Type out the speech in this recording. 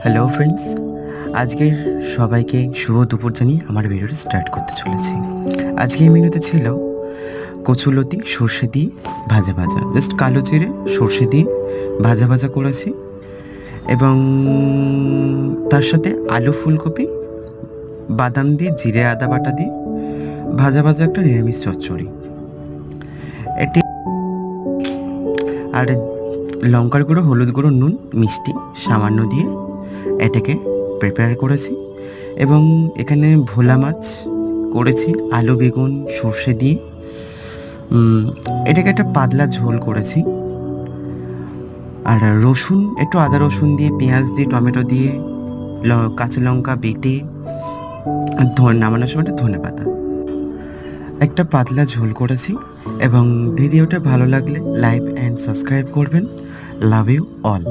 Hello friends, আজকের সবাইকে শুভ দুপুর জানিয়ে আমার ভিডিওটা স্টার্ট করতে চলেছি। আজকে এই মেনুতে ছিল কচুলতি সর্ষে দিয়ে ভাজা ভাজা, জাস্ট কালো জিরে সর্ষে দিয়ে ভাজা ভাজা করেছি, এবং তার সাথে আলু ফুলকপি বাদাম দিয়ে জিরে আদা বাটা দিয়ে ভাজা ভাজা একটা নিরামিষ চচ্চড়ি। এটি আর লঙ্কার গুঁড়ো, হলুদ গুঁড়ো, নুন, মিষ্টি সামান্য দিয়ে এটাকে প্রিপেয়ার করেছি। এবং এখানে ভোলা মাছ করেছি আলু বেগুন সর্ষে দিয়ে, এটাকে একটা পাতলা ঝোল করেছি। আর রসুন, একটু আদা রসুন দিয়ে, পেঁয়াজ দিয়ে, টমেটো দিয়ে, কাঁচা লঙ্কা বেটে, আর নামানোর সময় ধনে পাতা, একটা পাতলা ঝোল করেছি। এবং ভিডিওটা ভালো লাগলে লাইক অ্যান্ড সাবস্ক্রাইব করবেন। Love you all.